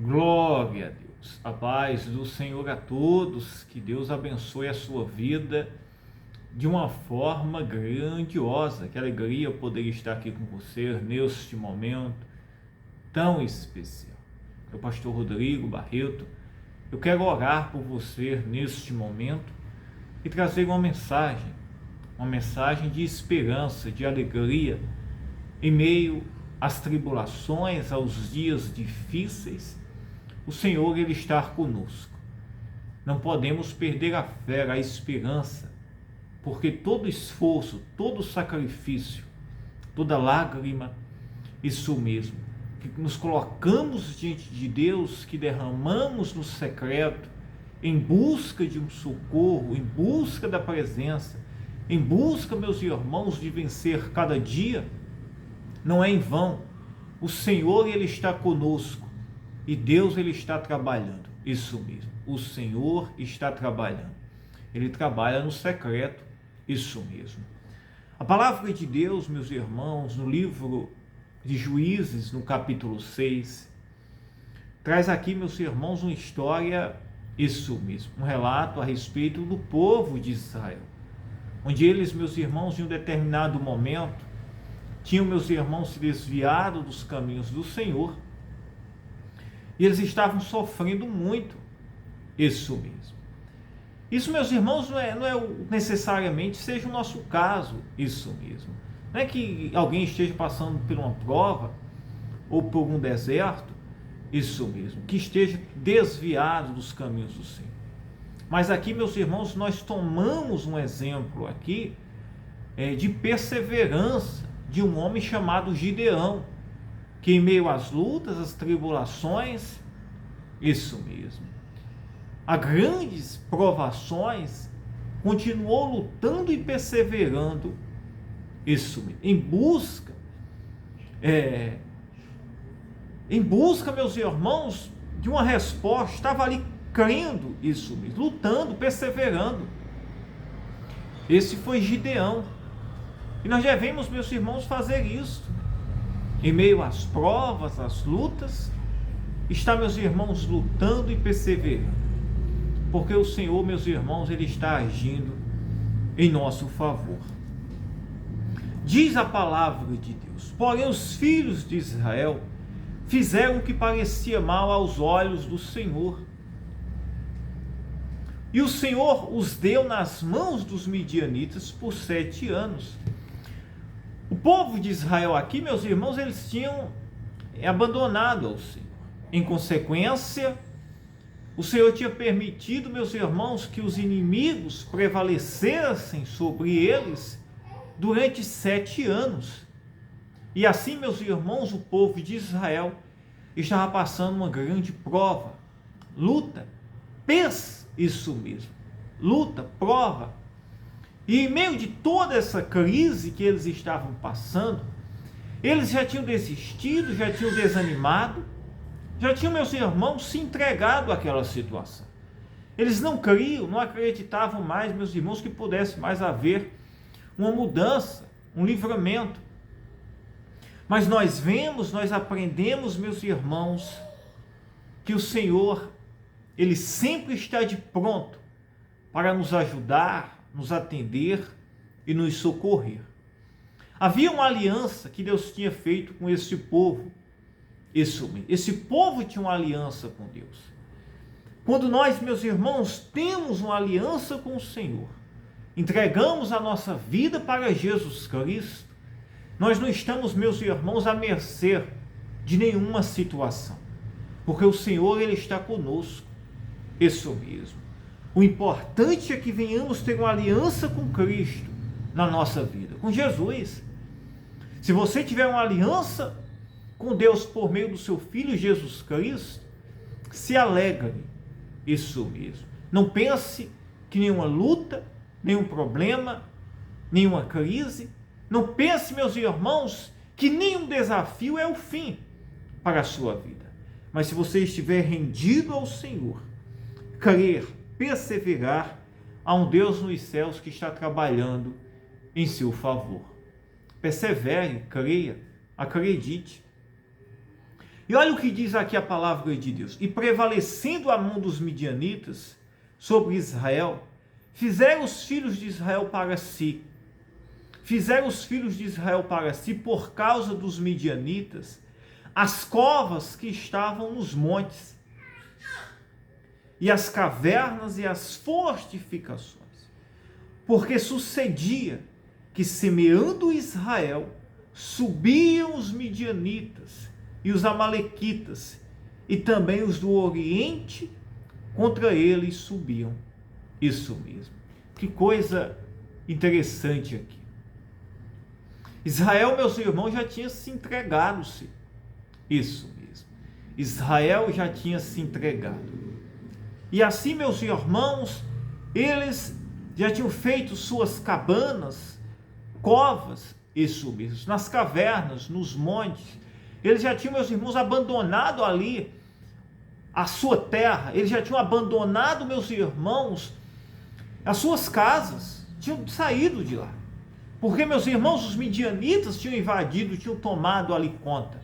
Glória a Deus, a paz do Senhor a todos, que Deus abençoe a sua vida de uma forma grandiosa. Que alegria poder estar aqui com você neste momento tão especial. Eu, pastor Rodrigo Barreto, eu quero orar por você neste momento e trazer uma mensagem de esperança, de alegria, em meio às tribulações, aos dias difíceis. O Senhor, Ele está conosco. Não podemos perder a fé, a esperança, porque todo esforço, todo sacrifício, toda lágrima, isso mesmo, que nos colocamos diante de Deus, que derramamos no secreto, em busca de um socorro, em busca da presença, em busca, meus irmãos, de vencer cada dia, não é em vão. O Senhor, Ele está conosco. E Deus, Ele está trabalhando. Isso mesmo, o Senhor está trabalhando. Ele trabalha no secreto. Isso mesmo. A palavra de Deus, meus irmãos, no livro de Juízes, no capítulo 6, traz aqui, meus irmãos, uma história, isso mesmo, um relato a respeito do povo de Israel, onde eles, meus irmãos, em um determinado momento, tinham, meus irmãos, se desviado dos caminhos do Senhor, e eles estavam sofrendo muito. Isso mesmo. Isso, meus irmãos, não é necessariamente seja o nosso caso. Isso mesmo. Não é que alguém esteja passando por uma prova ou por um deserto. Isso mesmo. Que esteja desviado dos caminhos do Senhor. Mas aqui, meus irmãos, nós tomamos um exemplo aqui de perseverança de um homem chamado Gideão, que em meio às lutas, às tribulações, isso mesmo, a grandes provações, continuou lutando e perseverando, isso mesmo, em busca, meus irmãos, de uma resposta. Estava ali crendo, isso mesmo, lutando, perseverando. Esse foi Gideão. E nós devemos, meus irmãos, fazer isso. Em meio às provas, às lutas, está, meus irmãos, lutando e perseverando. Porque o Senhor, meus irmãos, Ele está agindo em nosso favor. Diz a palavra de Deus: porém os filhos de Israel fizeram o que parecia mal aos olhos do Senhor. E o Senhor os deu nas mãos dos midianitas por 7 anos. O povo de Israel aqui, meus irmãos, eles tinham abandonado ao Senhor. Em consequência, o Senhor tinha permitido, meus irmãos, que os inimigos prevalecessem sobre eles durante 7 anos. E assim, meus irmãos, o povo de Israel estava passando uma grande prova, luta, isso mesmo, luta, prova. E em meio de toda essa crise que eles estavam passando, eles já tinham desistido, já tinham desanimado, já tinham, meus irmãos, se entregado àquela situação. Eles não criam, não acreditavam mais, meus irmãos, que pudesse mais haver uma mudança, um livramento. Mas nós vemos, nós aprendemos, meus irmãos, que o Senhor, Ele sempre está de pronto para nos ajudar, nos atender e nos socorrer. Havia uma aliança que Deus tinha feito com esse povo. Esse povo tinha uma aliança com Deus. Quando nós, meus irmãos, temos uma aliança com o Senhor, entregamos a nossa vida para Jesus Cristo, nós não estamos, meus irmãos, à mercê de nenhuma situação, porque o Senhor, Ele está conosco. Isso mesmo. O importante é que venhamos ter uma aliança com Cristo na nossa vida, com Jesus. Se você tiver uma aliança com Deus por meio do seu Filho Jesus Cristo, se alegre. Isso mesmo. Não pense que nenhuma luta, nenhum problema, nenhuma crise, não pense, meus irmãos, que nenhum desafio é o fim para a sua vida. Mas se você estiver rendido ao Senhor, crer, perseverar, há um Deus nos céus que está trabalhando em seu favor. Persevere, creia, acredite. E olha o que diz aqui a palavra de Deus. E prevalecendo a mão dos midianitas sobre Israel, fizeram os filhos de Israel para si. Fizeram os filhos de Israel para si, por causa dos midianitas, as covas que estavam nos montes, e as cavernas e as fortificações. Porque sucedia que, semeando Israel, subiam os midianitas e os amalequitas, e também os do Oriente contra eles subiam. Isso mesmo. Que coisa interessante aqui. Israel, meus irmãos, já tinha se entregado-se. Isso mesmo. Israel já tinha se entregado. E assim, meus irmãos, eles já tinham feito suas cabanas, covas, isso mesmo, nas cavernas, nos montes. Eles já tinham, meus irmãos, abandonado ali a sua terra. Eles já tinham abandonado, meus irmãos, as suas casas. Tinham saído de lá. Porque, meus irmãos, os midianitas tinham invadido, tinham tomado ali conta.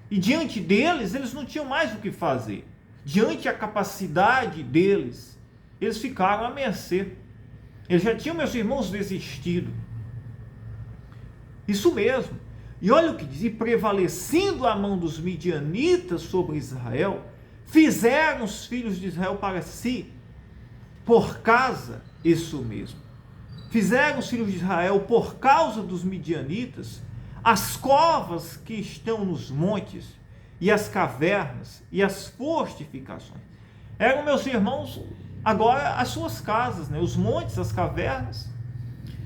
E diante deles, eles não tinham mais o que fazer. Diante da capacidade deles, eles ficaram à mercê. Eles já tinham, meus irmãos, desistido. Isso mesmo. E olha o que diz: e prevalecendo a mão dos midianitas sobre Israel, fizeram os filhos de Israel para si, por causa, isso mesmo, fizeram os filhos de Israel, por causa dos midianitas, as covas que estão nos montes, e as cavernas, e as fortificações. Eram, meus irmãos, agora as suas casas, né? Os montes, as cavernas.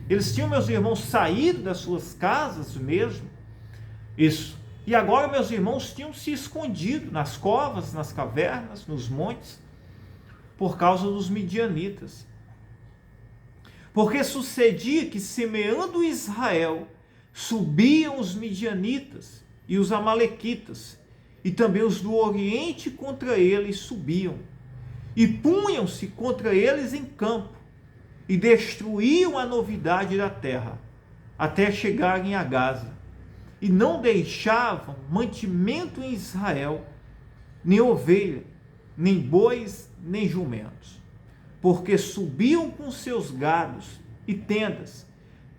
Eles tinham, meus irmãos, saído das suas casas mesmo. Isso. E agora, meus irmãos, tinham se escondido nas covas, nas cavernas, nos montes, por causa dos midianitas. Porque sucedia que, semeando Israel, subiam os midianitas e os amalequitas, e também os do Oriente contra eles subiam, e punham-se contra eles em campo, e destruíam a novidade da terra, até chegarem a Gaza, e não deixavam mantimento em Israel, nem ovelha, nem bois, nem jumentos, porque subiam com seus gados e tendas,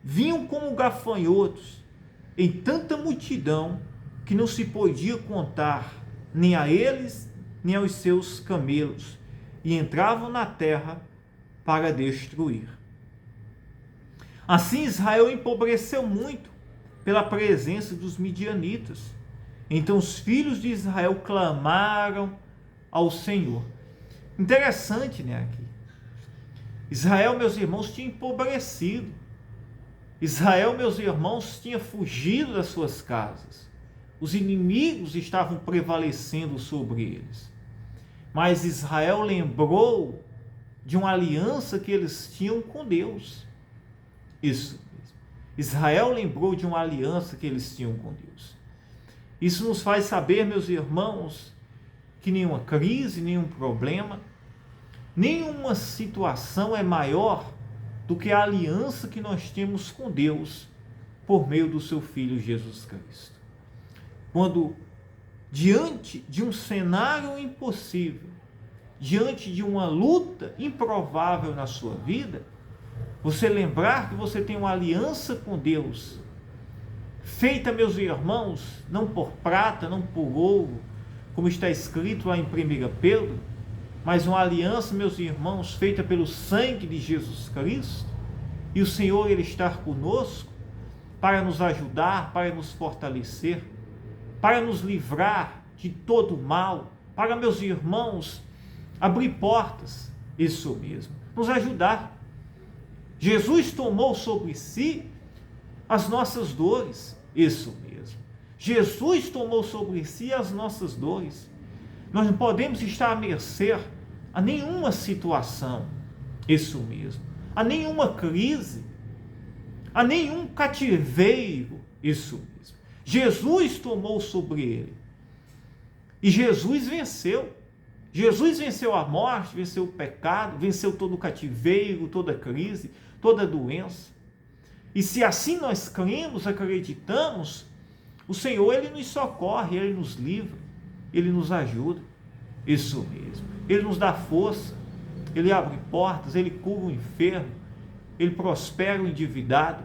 vinham como gafanhotos, em tanta multidão, que não se podia contar, nem a eles, nem aos seus camelos, e entravam na terra para destruir. Assim Israel empobreceu muito pela presença dos midianitas. Então os filhos de Israel clamaram ao Senhor. Interessante, né, aqui. Israel, meus irmãos, tinha empobrecido. Israel, meus irmãos, tinha fugido das suas casas. Os inimigos estavam prevalecendo sobre eles. Mas Israel lembrou de uma aliança que eles tinham com Deus. Isso mesmo. Israel lembrou de uma aliança que eles tinham com Deus. Isso nos faz saber, meus irmãos, que nenhuma crise, nenhum problema, nenhuma situação é maior do que a aliança que nós temos com Deus por meio do seu Filho Jesus Cristo. Quando, diante de um cenário impossível, diante de uma luta improvável na sua vida, você lembrar que você tem uma aliança com Deus, feita, meus irmãos, não por prata, não por ouro, como está escrito lá em 1 Pedro, mas uma aliança, meus irmãos, feita pelo sangue de Jesus Cristo, e o Senhor, Ele está conosco para nos ajudar, para nos fortalecer, para nos livrar de todo mal, para, meus irmãos, abrir portas, isso mesmo, nos ajudar. Jesus tomou sobre si as nossas dores, isso mesmo. Jesus tomou sobre si as nossas dores. Nós não podemos estar à mercê a nenhuma situação, isso mesmo, a nenhuma crise, a nenhum cativeiro, isso mesmo. Jesus tomou sobre ele. E Jesus venceu. Jesus venceu a morte, venceu o pecado, venceu todo o cativeiro, toda a crise, toda a doença. E se assim nós cremos, acreditamos, O Senhor, Ele nos socorre, Ele nos livra, Ele nos ajuda. Isso mesmo. Ele nos dá força, Ele abre portas, Ele cura o enfermo, Ele prospera o endividado,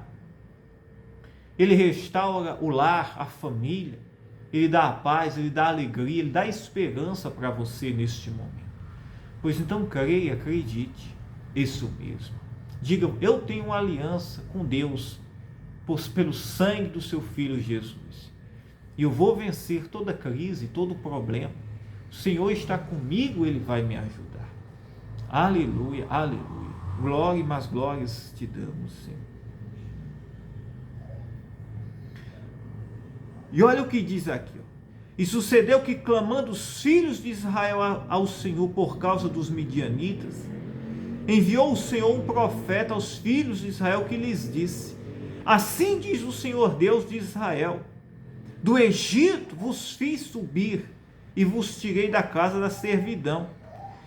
Ele restaura o lar, a família, Ele dá a paz, Ele dá a alegria, Ele dá a esperança para você neste momento. Pois então creia, acredite, isso mesmo. Diga, eu tenho uma aliança com Deus, pelo sangue do seu Filho Jesus. E eu vou vencer toda crise, todo problema. O Senhor está comigo, Ele vai me ajudar. Aleluia, aleluia. Glória e mais glórias te damos, Senhor. E olha o que diz aqui, ó. E sucedeu que, clamando os filhos de Israel ao Senhor por causa dos midianitas, enviou o Senhor um profeta aos filhos de Israel que lhes disse: assim diz o Senhor Deus de Israel: do Egito vos fiz subir e vos tirei da casa da servidão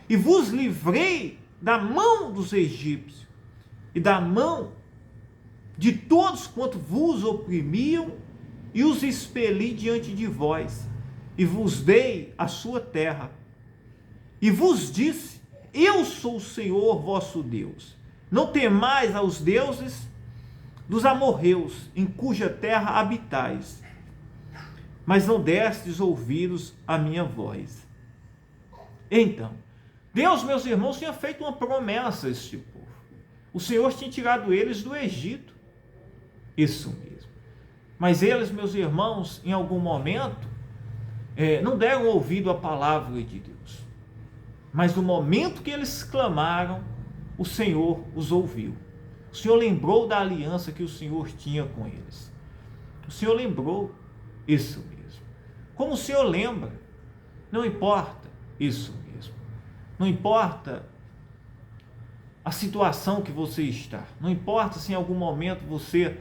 e vos livrei da mão dos egípcios e da mão de todos quanto vos oprimiam, e os expeli diante de vós, e vos dei a sua terra, e vos disse: eu sou o Senhor vosso Deus. Não temais aos deuses dos amorreus, em cuja terra habitais, mas não destes ouvidos à minha voz. Então, Deus, meus irmãos, tinha feito uma promessa a este povo. O Senhor tinha tirado eles do Egito. Isso mesmo. Mas eles, meus irmãos, em algum momento, não deram ouvido à palavra de Deus. Mas no momento que eles clamaram, o Senhor os ouviu. O Senhor lembrou da aliança que o Senhor tinha com eles. O Senhor lembrou, isso mesmo. Como o Senhor lembra, não importa, isso mesmo. Não importa a situação que você está. Não importa se em algum momento você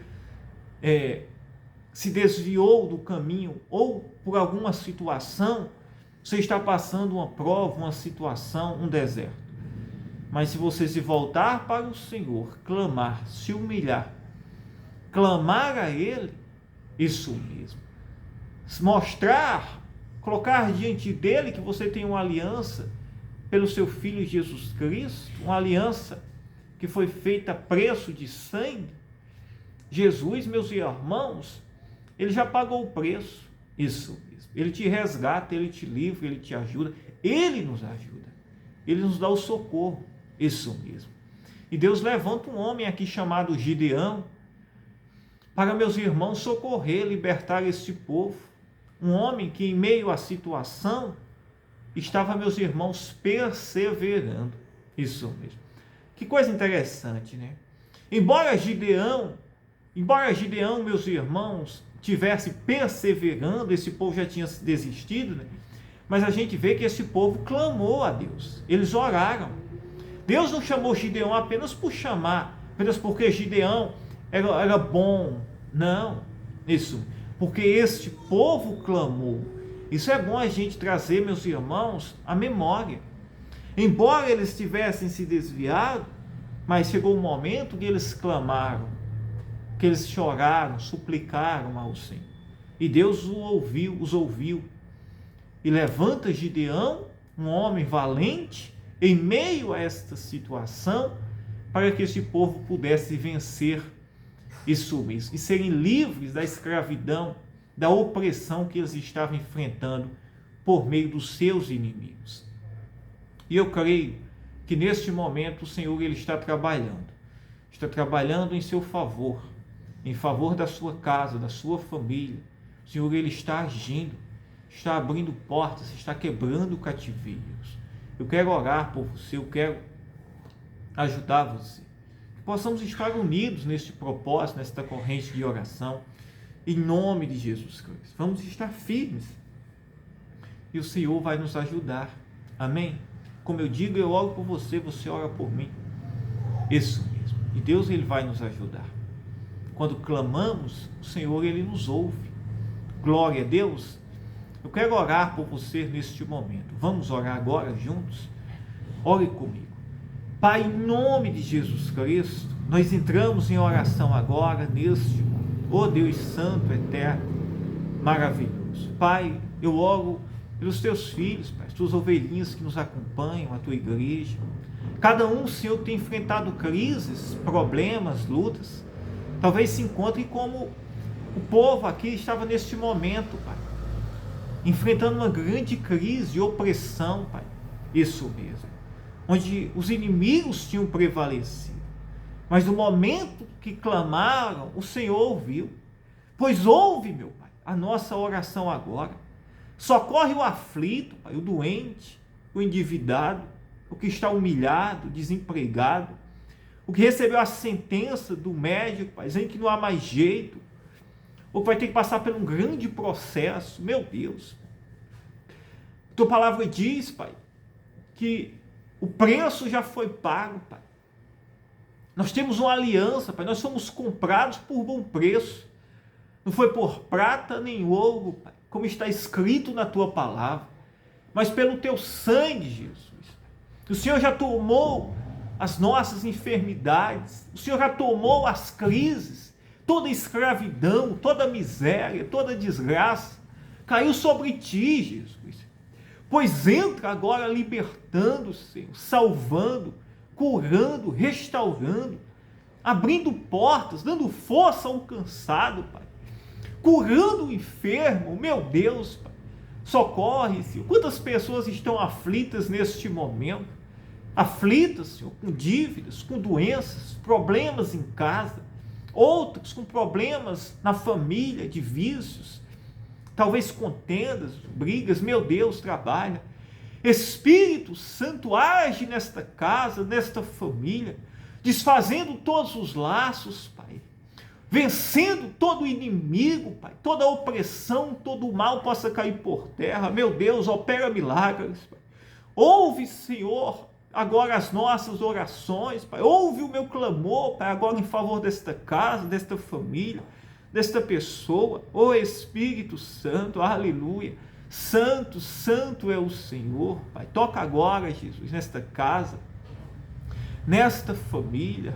se desviou do caminho, ou por alguma situação você está passando uma prova, uma situação, um deserto. Mas se você se voltar para o Senhor, clamar, se humilhar, clamar a Ele, isso mesmo, mostrar, colocar diante dEle que você tem uma aliança pelo seu Filho Jesus Cristo, uma aliança que foi feita a preço de sangue. Jesus, meus irmãos, Ele já pagou o preço, isso mesmo. Ele te resgata, Ele te livra, Ele te ajuda, Ele nos ajuda, Ele nos dá o socorro, isso mesmo. E Deus levanta um homem aqui chamado Gideão, para, meus irmãos, socorrer, libertar este povo. Um homem que, em meio à situação, estava, meus irmãos, perseverando, isso mesmo. Que coisa interessante, né? Embora Gideão, meus irmãos, tivesse perseverando, esse povo já tinha desistido, né? Mas a gente vê que esse povo clamou a Deus, eles oraram. Deus não chamou Gideão apenas por chamar, apenas porque Gideão era bom, não, isso, porque este povo clamou. Isso é bom a gente trazer, meus irmãos, à memória. Embora eles tivessem se desviado, mas chegou um momento que eles clamaram, que eles choraram, suplicaram ao Senhor. E Deus os ouviu. E levanta Gideão, um homem valente, em meio a esta situação, para que esse povo pudesse vencer isso mesmo, e serem livres da escravidão, da opressão que eles estavam enfrentando por meio dos seus inimigos. E eu creio que neste momento o Senhor Ele está trabalhando em seu favor, em favor da sua casa, da sua família. O Senhor Ele está agindo, está abrindo portas, está quebrando cativeiros. Eu quero orar por você, eu quero ajudar você, que possamos estar unidos neste propósito, nesta corrente de oração, em nome de Jesus Cristo. Vamos estar firmes e o Senhor vai nos ajudar, amém? Como eu digo, eu oro por você, você ora por mim, isso mesmo, e Deus Ele vai nos ajudar. Quando clamamos, o Senhor Ele nos ouve, glória a Deus. Eu quero orar por você neste momento. Vamos orar agora juntos? Ore comigo. Pai, em nome de Jesus Cristo, nós entramos em oração agora neste momento. Ó Deus Santo, Eterno, maravilhoso. Pai, eu oro pelos teus filhos, Pai, as tuas ovelhinhas que nos acompanham, a tua igreja. Cada um, Senhor, tem enfrentado crises, problemas, lutas. Talvez se encontre como o povo aqui estava neste momento, Pai, enfrentando uma grande crise de opressão, Pai. Isso mesmo. Onde os inimigos tinham prevalecido. Mas no momento que clamaram, o Senhor ouviu. Pois ouve, meu Pai, a nossa oração agora. Socorre o aflito, Pai, o doente, o endividado, o que está humilhado, desempregado, o que recebeu a sentença do médico, Pai, dizendo que não há mais jeito, ou que vai ter que passar por um grande processo. Meu Deus. Tua palavra diz, Pai, que o preço já foi pago, Pai. Nós temos uma aliança, Pai, nós somos comprados por bom preço. Não foi por prata nem ouro, Pai, como está escrito na tua palavra, mas pelo teu sangue, Jesus. O Senhor já tomou as nossas enfermidades, o Senhor já tomou as crises, toda escravidão, toda miséria, toda desgraça, caiu sobre ti, Jesus. Pois entra agora libertando, Senhor, salvando, curando, restaurando, abrindo portas, dando força ao cansado, Pai, curando o enfermo. Meu Deus, Pai, socorre, Senhor. Quantas pessoas estão aflitas neste momento? Aflitas, Senhor, com dívidas, com doenças, problemas em casa, outros com problemas na família, de vícios, talvez contendas, brigas. Meu Deus, trabalha. Espírito Santo, age nesta casa, nesta família, desfazendo todos os laços, Pai, vencendo todo o inimigo, Pai, toda a opressão, todo o mal possa cair por terra. Meu Deus, opera milagres, Pai. Ouve, Senhor, agora as nossas orações, Pai. Ouve o meu clamor, Pai, agora em favor desta casa, desta família, desta pessoa. Ó Espírito Santo, aleluia. Santo, santo é o Senhor, Pai. Toca agora, Jesus, nesta casa, nesta família.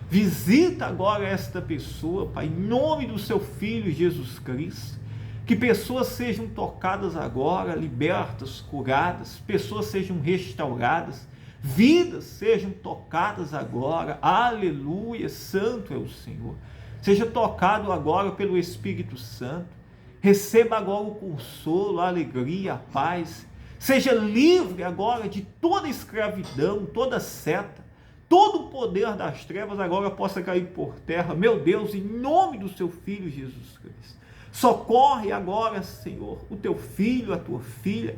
Visita agora esta pessoa, Pai, em nome do seu Filho Jesus Cristo. Que pessoas sejam tocadas agora, libertas, curadas, pessoas sejam restauradas, vidas sejam tocadas agora. Aleluia, santo é o Senhor. Seja tocado agora pelo Espírito Santo. Receba agora o consolo, a alegria, a paz. Seja livre agora de toda escravidão, toda seta. Todo o poder das trevas agora possa cair por terra. Meu Deus, em nome do seu Filho Jesus Cristo. Socorre agora, Senhor, o teu filho, a tua filha.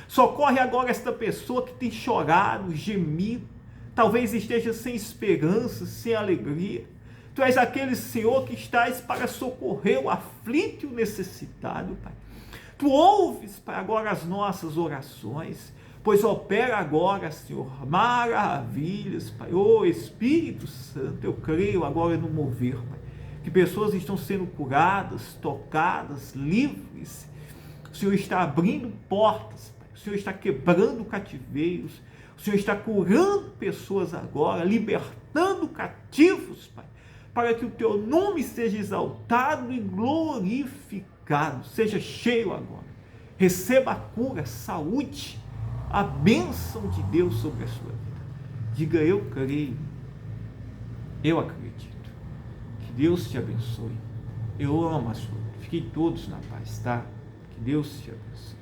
Socorre agora esta pessoa que tem chorado, gemido. Talvez esteja sem esperança, sem alegria. Tu és aquele, Senhor, que estás para socorrer o aflito e o necessitado, Pai. Tu ouves, Pai, agora as nossas orações, pois opera agora, Senhor, maravilhas, Pai. Ô Espírito Santo, eu creio agora no mover, Pai, que pessoas estão sendo curadas, tocadas, livres. O Senhor está abrindo portas, Pai. O Senhor está quebrando cativeiros. O Senhor está curando pessoas agora, libertando cativos, Pai, para que o teu nome seja exaltado e glorificado. Seja cheio agora. Receba a cura, a saúde, a bênção de Deus sobre a sua vida. Diga: eu creio, eu acredito. Que Deus te abençoe. Eu amo a sua vida. Fiquem todos na paz, tá? Que Deus te abençoe.